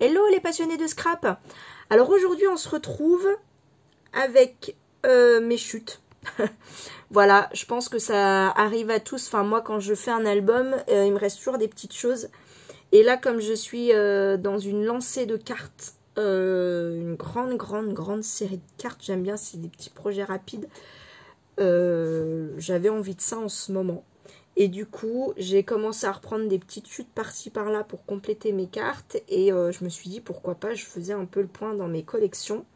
Hello les passionnés de scrap. Alors aujourd'hui on se retrouve avec mes chutes. Voilà, je pense que ça arrive à tous. Enfin moi quand je fais un album, il me reste toujours des petites choses. Et là comme je suis dans une lancée de cartes, une grande série de cartes, j'aime bien, c'est des petits projets rapides. J'avais envie de ça en ce moment. Et du coup, j'ai commencé à reprendre des petites chutes par-ci par-là pour compléter mes cartes. Et je me suis dit, pourquoi pas, je faisais un peu le point dans mes collections.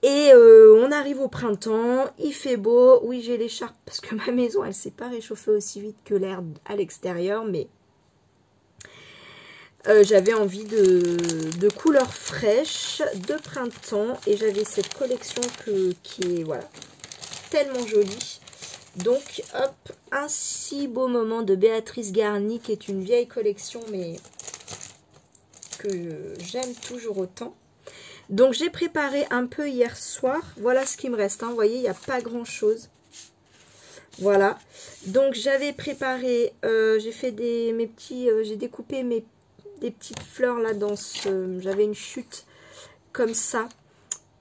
Et on arrive au printemps, il fait beau. Oui, j'ai l'écharpe parce que ma maison, elle ne s'est pas réchauffée aussi vite que l'air à l'extérieur. Mais j'avais envie de couleurs fraîches, de printemps. Et j'avais cette collection qui est voilà, tellement jolie. Donc, hop, un si beau moment de Béatrice Garny, qui est une vieille collection, mais que j'aime toujours autant. Donc, j'ai préparé un peu hier soir. Voilà ce qui me reste. Hein. Vous voyez, il n'y a pas grand-chose. Voilà. Donc, j'avais préparé, j'ai fait mes petits, j'ai découpé des petites fleurs là dans ce... J'avais une chute comme ça.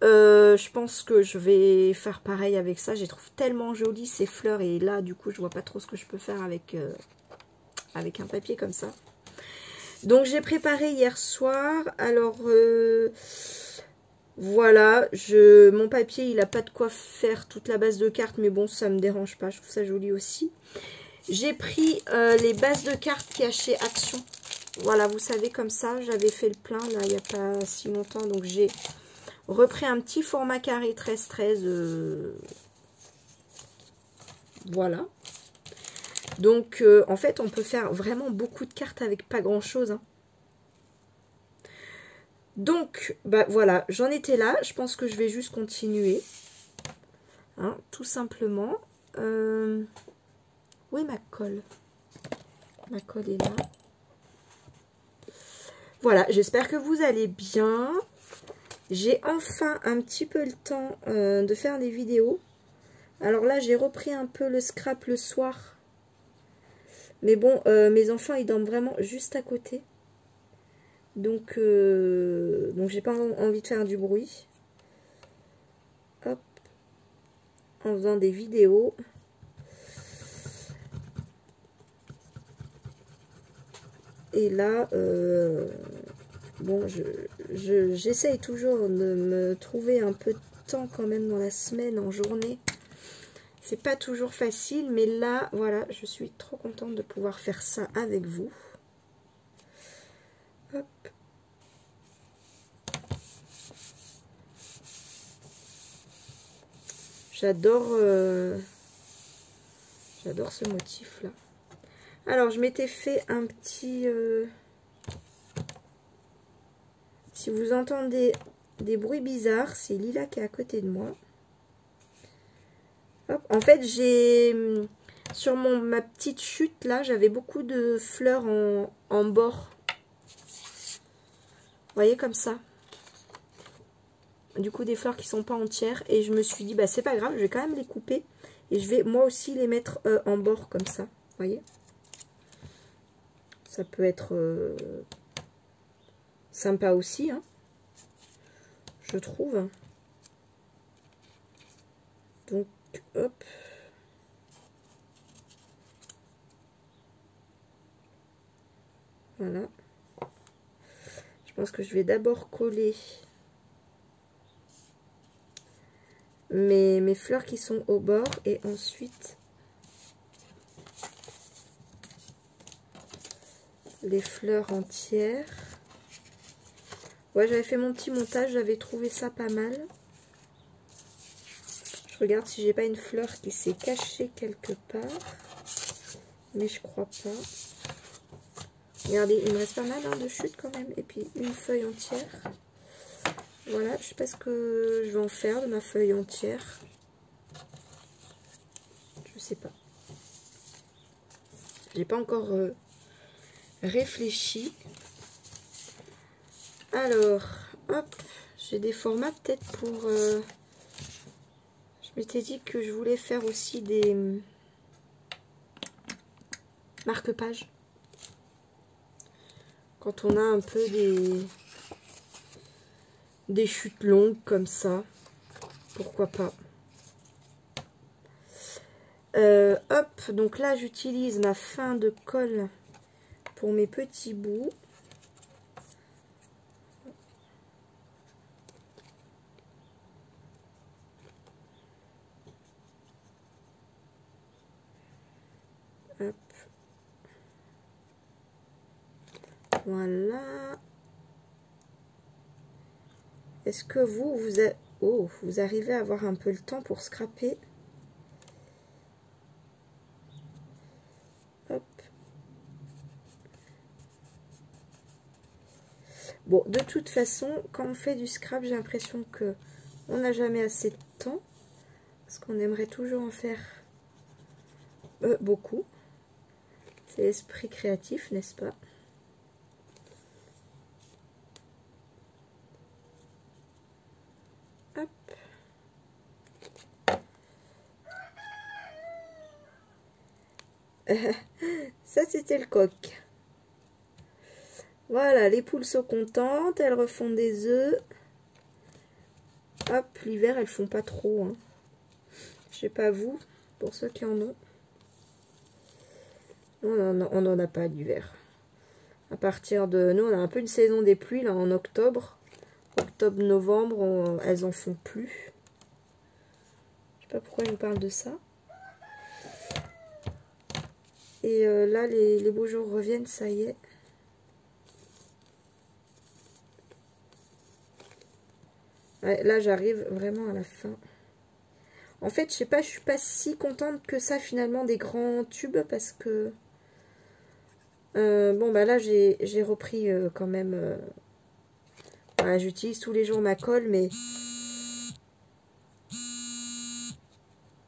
Je pense que je vais faire pareil avec ça. Je les trouve tellement jolies ces fleurs. Et là, du coup, je vois pas trop ce que je peux faire avec un papier comme ça. Donc, j'ai préparé hier soir. Alors, voilà. Mon papier, il n'a pas de quoi faire toute la base de cartes. Mais bon, ça me dérange pas. Je trouve ça joli aussi. J'ai pris les bases de cartes qu'il y a chez Action. Voilà, vous savez, comme ça. J'avais fait le plein, là, il n'y a pas si longtemps. Donc, j'ai repris un petit format carré 13-13. Voilà. Donc, en fait, on peut faire vraiment beaucoup de cartes avec pas grand-chose. Hein. Donc, bah voilà, j'en étais là. Je pense que je vais juste continuer. Hein, tout simplement. Où est ma colle? Ma colle est là. Voilà, j'espère que vous allez bien. J'ai enfin un petit peu le temps de faire des vidéos. Alors là, j'ai repris un peu le scrap le soir. Mais bon, mes enfants, ils dorment vraiment juste à côté. Donc j'ai pas envie de faire du bruit. Hop. En faisant des vidéos. Et là, bon, j'essaye toujours de me trouver un peu de temps quand même dans la semaine, en journée. C'est pas toujours facile, mais là, voilà, je suis trop contente de pouvoir faire ça avec vous. Hop. J'adore ce motif-là. Alors, je m'étais fait un petit... Si vous entendez des bruits bizarres, c'est Lila qui est à côté de moi. Hop. En fait, j'ai sur ma petite chute là, j'avais beaucoup de fleurs en bord. Vous voyez comme ça. Du coup, des fleurs qui sont pas entières. Et je me suis dit, bah c'est pas grave, je vais quand même les couper. Et je vais moi aussi les mettre en bord comme ça. Vous voyez. Ça peut être sympa aussi, hein, je trouve. Donc, hop. Voilà. Je pense que je vais d'abord coller mes fleurs qui sont au bord et ensuite les fleurs entières. Ouais, j'avais fait mon petit montage, j'avais trouvé ça pas mal. Je regarde si j'ai pas une fleur qui s'est cachée quelque part. Mais je crois pas. Regardez, il me reste pas mal hein, de chutes quand même. Et puis une feuille entière. Voilà, je sais pas ce que je vais en faire de ma feuille entière. Je sais pas. J'ai pas encore réfléchi. Alors, hop, j'ai des formats peut-être pour... je m'étais dit que je voulais faire aussi des marque-pages. Quand on a un peu des chutes longues comme ça, pourquoi pas. Hop, donc là j'utilise ma fin de colle pour mes petits bouts. Hop. Voilà. Est-ce que vous arrivez à avoir un peu le temps pour scraper? Hop. Bon, de toute façon, quand on fait du scrap, j'ai l'impression que on n'a jamais assez de temps. Parce qu'on aimerait toujours en faire beaucoup. C'est l'esprit créatif, n'est-ce pas? Hop. Ça, c'était le coq. Voilà, les poules sont contentes, elles refont des œufs. Hop, l'hiver, elles font pas trop. Hein. Je sais pas vous, pour ceux qui en ont. On n'en a pas l'hiver. À partir de... Nous, on a un peu une saison des pluies, là, en octobre. Octobre-novembre, elles en font plus. Je sais pas pourquoi je vous parle de ça. Et là, les beaux jours reviennent, ça y est. Ouais, là, j'arrive vraiment à la fin. En fait, je sais pas, je suis pas si contente que ça, finalement, des grands tubes, parce que... bon, bah là, j'ai repris quand même... voilà, j'utilise tous les jours ma colle, mais...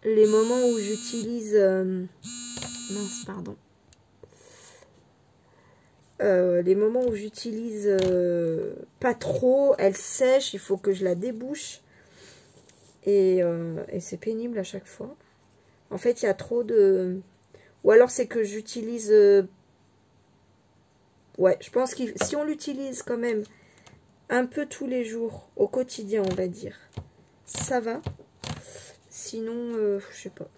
les moments où j'utilise... mince, pardon. Les moments où j'utilise pas trop, elle sèche, il faut que je la débouche. Et c'est pénible à chaque fois. En fait, il y a trop de... Ou alors c'est que j'utilise... ouais, je pense que si on l'utilise quand même un peu tous les jours, au quotidien, on va dire, ça va. Sinon, je sais pas.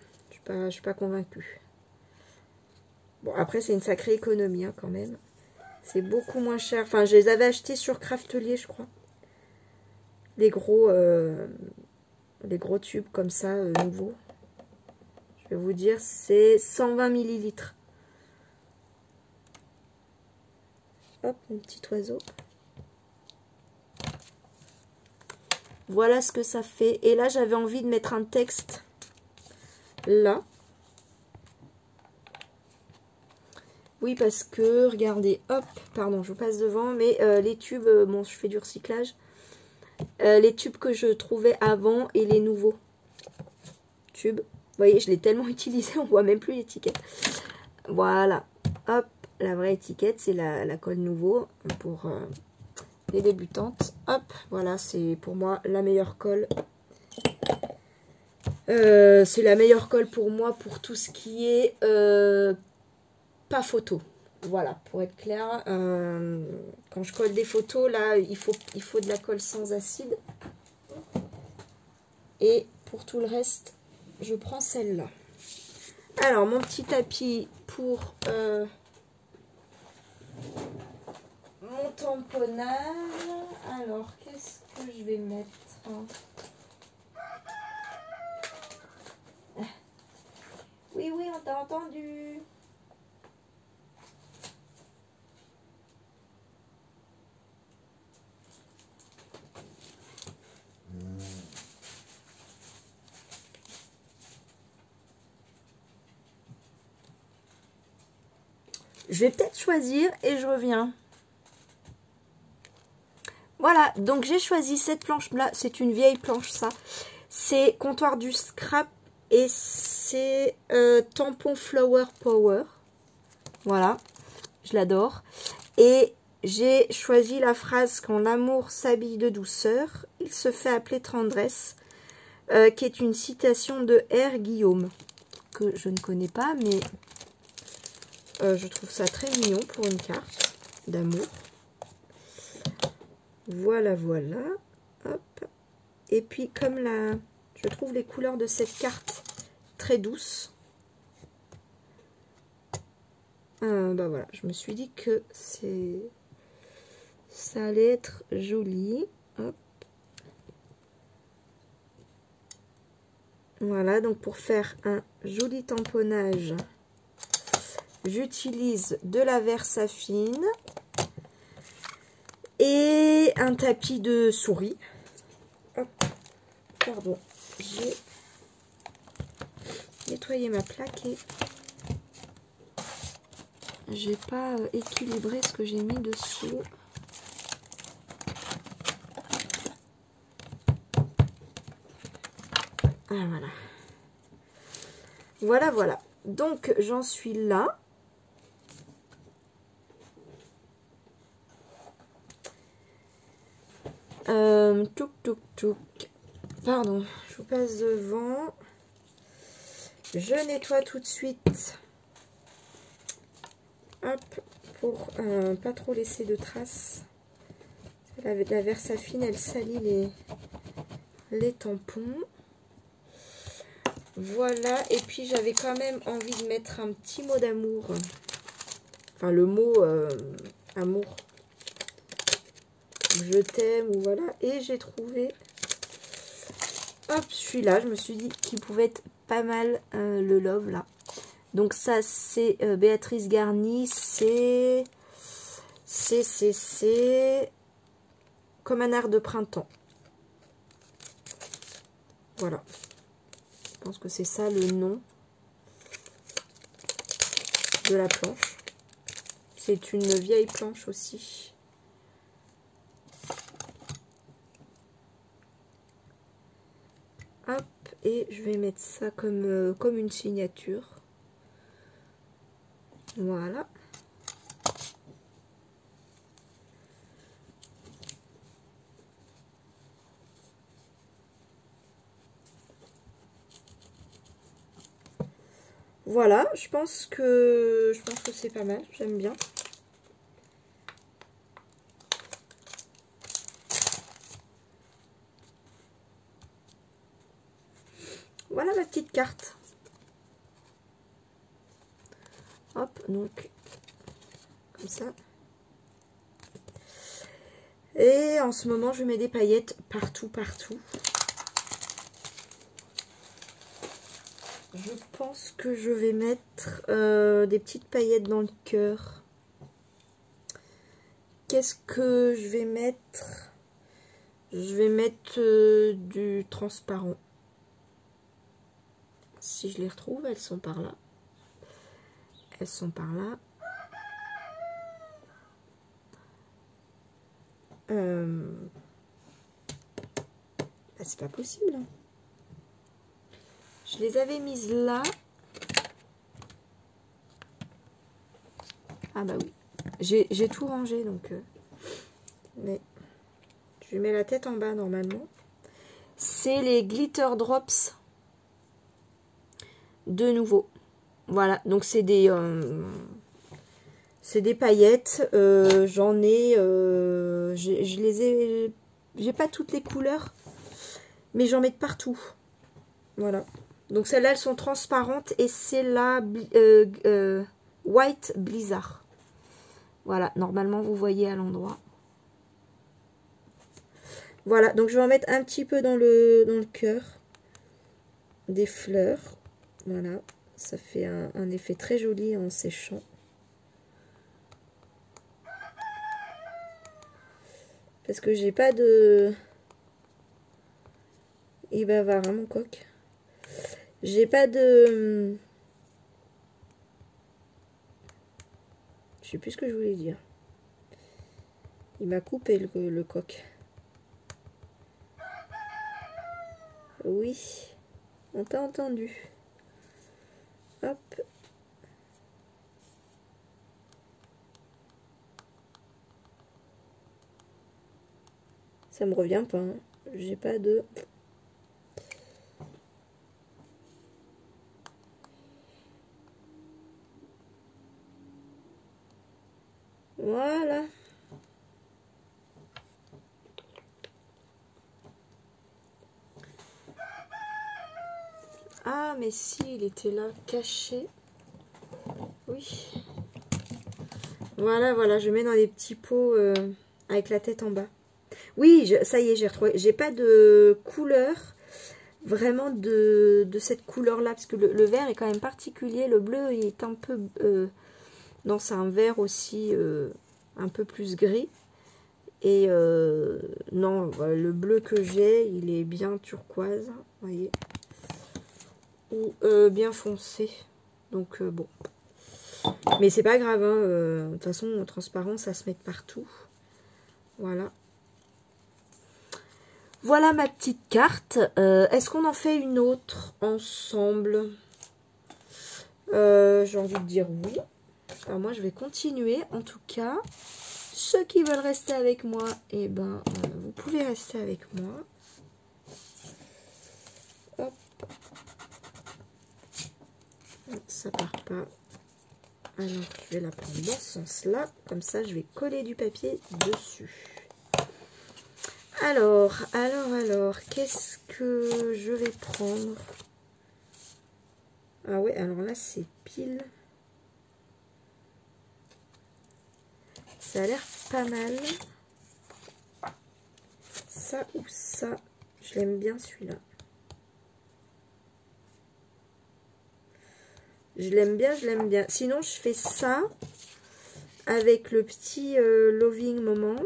Je suis pas convaincue. Bon, après, c'est une sacrée économie hein, quand même. C'est beaucoup moins cher. Enfin, je les avais achetés sur Craftelier, je crois. Les gros tubes comme ça, nouveaux. Je vais vous dire, c'est 120 ml. Hop, mon petit oiseau. Voilà ce que ça fait. Et là, j'avais envie de mettre un texte là. Oui, parce que, regardez, hop, pardon, je vous passe devant, mais les tubes, bon, je fais du recyclage. Les tubes que je trouvais avant et les nouveaux tubes. Vous voyez, je l'ai tellement utilisé, on voit même plus l'étiquette. Voilà, hop, la vraie étiquette, c'est la colle nouveau pour les débutantes. Hop, voilà, c'est pour moi la meilleure colle. C'est la meilleure colle pour moi pour tout ce qui est pas photo. Voilà, pour être clair, quand je colle des photos, là, il faut de la colle sans acide. Et pour tout le reste, je prends celle-là. Alors, mon petit tapis pour mon tamponnage. Alors, qu'est-ce que je vais mettre? Oui, oui, on t'a entendu. Je vais peut-être choisir et je reviens. Voilà, donc j'ai choisi cette planche-là. C'est une vieille planche, ça. C'est Comptoir du Scrap et c'est Tampon Flower Power. Voilà, je l'adore. Et j'ai choisi la phrase « Quand l'amour s'habille de douceur, il se fait appeler tendresse », qui est une citation de R. Guillaume, que je ne connais pas, mais... je trouve ça très mignon pour une carte d'amour. Voilà, voilà. Hop. Et puis, comme je trouve les couleurs de cette carte très douces, bah voilà, je me suis dit que ça allait être joli. Hop. Voilà, donc pour faire un joli tamponnage, j'utilise de la Versafine et un tapis de souris. Hop, pardon, j'ai nettoyé ma plaque et j'ai pas équilibré ce que j'ai mis dessous. Ah, voilà. Voilà, voilà. Donc, j'en suis là. Touk, touk, touk. Pardon, je vous passe devant. Je nettoie tout de suite. Hop, pour pas trop laisser de traces. La Versafine, elle salit les tampons. Voilà, et puis j'avais quand même envie de mettre un petit mot d'amour. Enfin, le mot amour. Je t'aime, ou voilà. Et j'ai trouvé, hop, celui-là, je me suis dit qu'il pouvait être pas mal le love, là. Donc ça, c'est Béatrice Garny, c'est comme un air de printemps. Voilà. Je pense que c'est ça le nom de la planche. C'est une vieille planche aussi. Hop, et je vais mettre ça comme une signature. Voilà. Voilà, je pense que c'est pas mal, j'aime bien. Voilà ma petite carte. Hop, donc comme ça. Et en ce moment, je mets des paillettes partout, partout. Je pense que je vais mettre des petites paillettes dans le cœur. Qu'est-ce que je vais mettre? Je vais mettre du transparent. Si je les retrouve, elles sont par là. Elles sont par là. Bah, c'est pas possible. Je les avais mises là. Ah bah oui. J'ai tout rangé, donc... mais je mets la tête en bas, normalement. C'est les Glitter Drops. De nouveau. Voilà, donc c'est des paillettes. J'en ai... je les ai... J'ai pas toutes les couleurs, mais j'en mets de partout. Voilà. Donc celles-là, elles sont transparentes et c'est la White Blizzard. Voilà, normalement, vous voyez à l'endroit. Voilà, donc je vais en mettre un petit peu dans le cœur. Des fleurs. Voilà, ça fait un effet très joli en séchant. Parce que j'ai pas de... Il va avoir mon coq. J'ai pas de... Je sais plus ce que je voulais dire. Il m'a coupé le coq. Oui, on t'a entendu. Hop. Ça me revient pas. Hein. J'ai pas de... Voilà. Ah, mais si, il était là, caché. Oui. Voilà, voilà, je mets dans les petits pots avec la tête en bas. Oui, ça y est, j'ai retrouvé. J'ai pas de couleur, vraiment de cette couleur-là, parce que le vert est quand même particulier. Le bleu, il est un peu... non, c'est un vert aussi un peu plus gris. Et non, le bleu que j'ai, il est bien turquoise, vous voyez. Ou bien foncé. Donc bon. Mais c'est pas grave, hein, de toute façon, transparent, ça se met partout. Voilà. Voilà ma petite carte. Est-ce qu'on en fait une autre ensemble? J'ai envie de dire oui. Alors moi, je vais continuer. En tout cas, ceux qui veulent rester avec moi, eh ben, vous pouvez rester avec moi. Hop. Ça part pas. Alors, je vais la prendre dans ce sens-là. Comme ça, je vais coller du papier dessus. Alors, qu'est-ce que je vais prendre? Ah ouais, alors là, c'est pile. Ça a l'air pas mal. Ça ou ça, je l'aime bien celui-là. Je l'aime bien, je l'aime bien. Sinon, je fais ça avec le petit Loving Moment.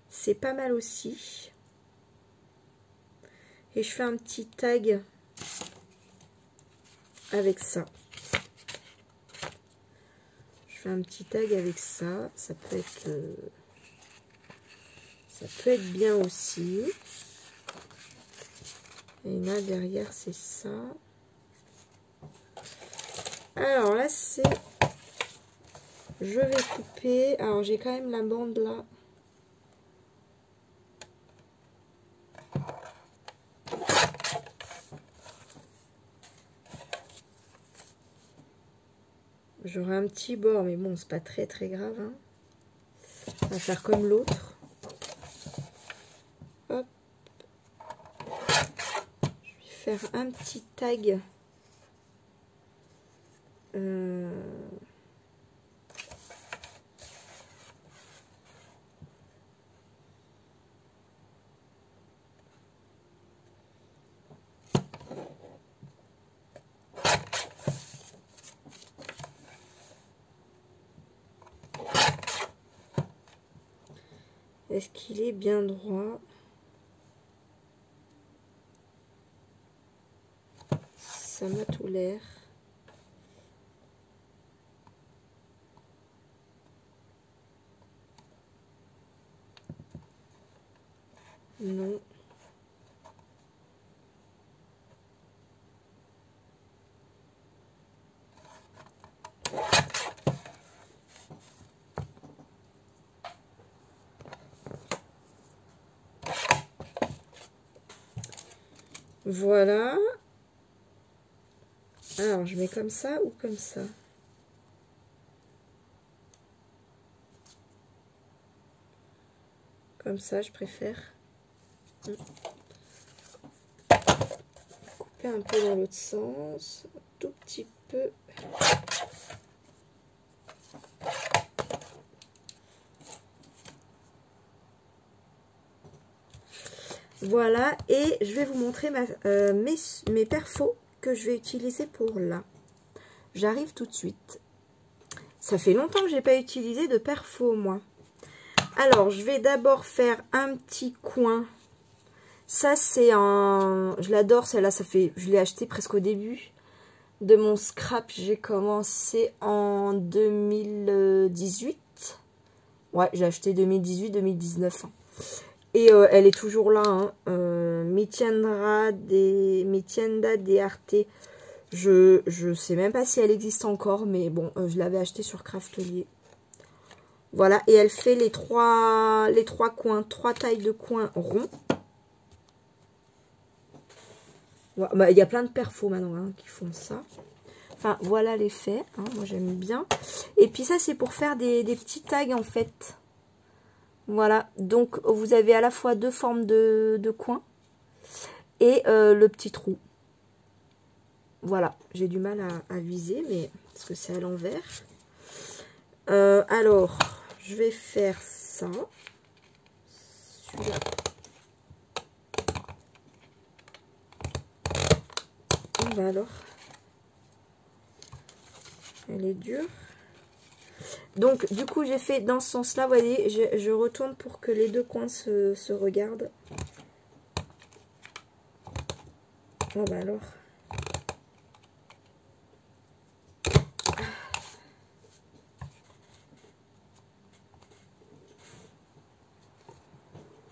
C'est pas mal aussi. Et je fais un petit tag avec ça. Je fais un petit tag avec ça. Ça peut être bien aussi. Et là, derrière, c'est ça. Alors là, c'est... Je vais couper. Alors, j'ai quand même la bande là. J'aurai un petit bord, mais bon, c'est pas très grave. Hein. On va faire comme l'autre. Hop. Je vais faire un petit tag. Est-ce qu'il est bien droit? Ça m'a tout l'air. Non. Voilà. Alors, je mets comme ça ou comme ça? Comme ça, je préfère. Couper un peu dans l'autre sens. Un tout petit peu. Voilà, et je vais vous montrer mes perfos que je vais utiliser pour là. J'arrive tout de suite. Ça fait longtemps que je n'ai pas utilisé de perfos, moi. Alors, je vais d'abord faire un petit coin. Ça, c'est un... Je l'adore, celle-là, ça fait... Je l'ai acheté presque au début de mon scrap. J'ai commencé en 2018. Ouais, j'ai acheté 2018-2019. Et elle est toujours là, hein. Mi tienda de Arte. Je sais même pas si elle existe encore, mais bon, je l'avais acheté sur Craftelier. Voilà, et elle fait les trois coins, 3 tailles de coins ronds. Voilà, bah, y a plein de perfos maintenant hein, qui font ça. Enfin, voilà l'effet, hein, moi j'aime bien. Et puis ça, c'est pour faire des petits tags en fait. Voilà, donc vous avez à la fois 2 formes de coins. et le petit trou. Voilà, j'ai du mal à viser, mais parce que c'est à l'envers. Alors, je vais faire ça. Celui-là. Bah alors, elle est dure. Donc, du coup, j'ai fait dans ce sens-là. Vous voyez, je retourne pour que les deux coins se regardent. Oh, bah alors.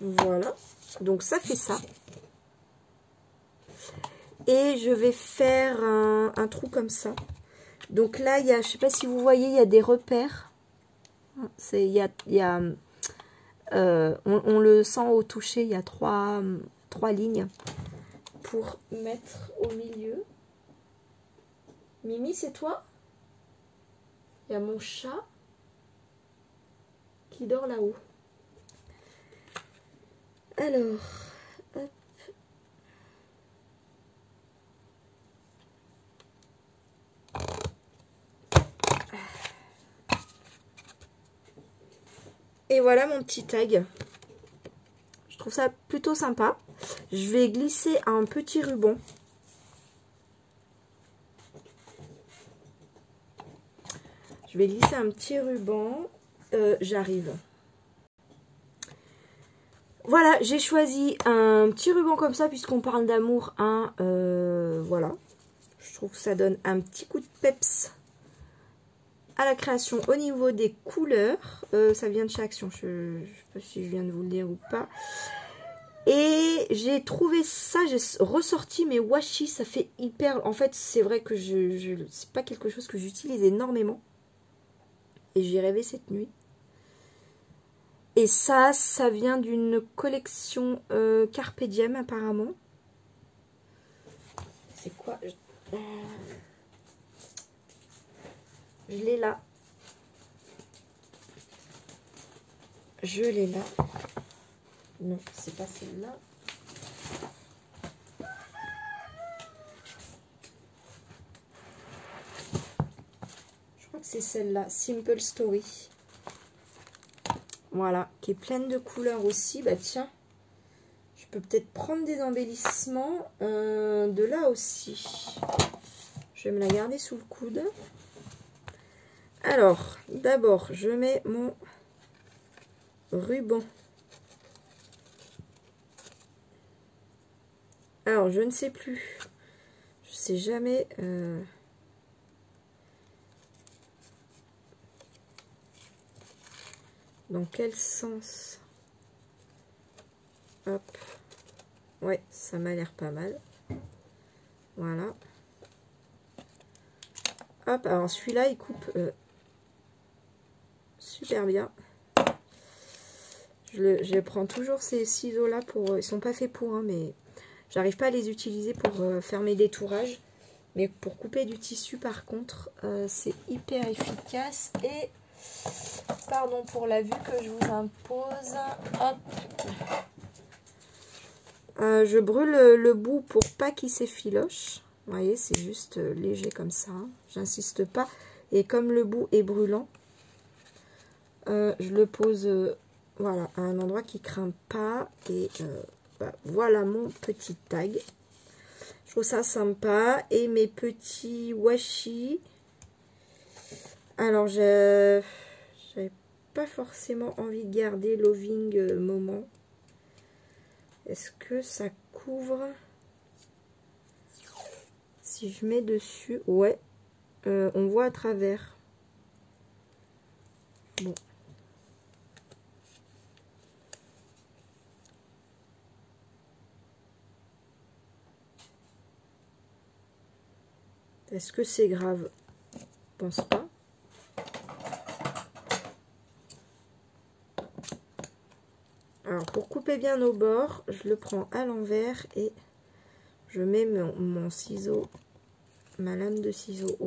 Voilà. Donc, ça fait ça. Et je vais faire un trou comme ça. Donc là, il y a, je ne sais pas si vous voyez, il y a des repères. On le sent au toucher, il y a trois lignes pour mettre au milieu. Mimi, c'est toi? Il y a mon chat qui dort là-haut. Alors, hop. Et voilà mon petit tag. Je trouve ça plutôt sympa. Je vais glisser un petit ruban. Je vais glisser un petit ruban. J'arrive. Voilà, j'ai choisi un petit ruban comme ça puisqu'on parle d'amour. Voilà. Je trouve que ça donne un petit coup de peps à la création au niveau des couleurs. Ça vient de chez Action. Je ne sais pas si je viens de vous le dire ou pas. Et j'ai trouvé ça, j'ai ressorti mes washi, ça fait hyper... En fait, c'est vrai que c'est pas quelque chose que j'utilise énormément. Et j'y rêvé cette nuit. Et ça vient d'une collection Carpe Diem apparemment. C'est quoi? Je l'ai là. Je l'ai là. Non, c'est pas celle-là. Je crois que c'est celle-là, Simple Story. Voilà, qui est pleine de couleurs aussi. Bah tiens, je peux peut-être prendre des embellissements de là aussi. Je vais me la garder sous le coude. Alors, d'abord, je mets mon ruban. Alors, je ne sais plus. Je sais jamais... dans quel sens? Hop. Ouais, ça m'a l'air pas mal. Voilà. Hop, alors celui-là, il coupe super bien. Je prends toujours ces ciseaux-là pour... Ils sont pas faits pour, hein, mais j'arrive pas à les utiliser pour faire mes détourages. Mais pour couper du tissu, par contre, c'est hyper efficace. Et... Pardon pour la vue que je vous impose. Hop. Je brûle le bout pour pas qu'il s'effiloche. Vous voyez, c'est juste léger comme ça. Hein. J'insiste pas. Et comme le bout est brûlant, je le pose voilà, à un endroit qui craint pas. Et bah, voilà mon petit tag. Je trouve ça sympa. Et mes petits washi. Alors, j'avais pas forcément envie de garder Loving Moment. Est-ce que ça couvre? Si je mets dessus, ouais, on voit à travers. Bon. Est-ce que c'est grave? Je pense pas. Alors, pour couper bien nos bords, je le prends à l'envers et je mets mon ciseau, ma lame de ciseau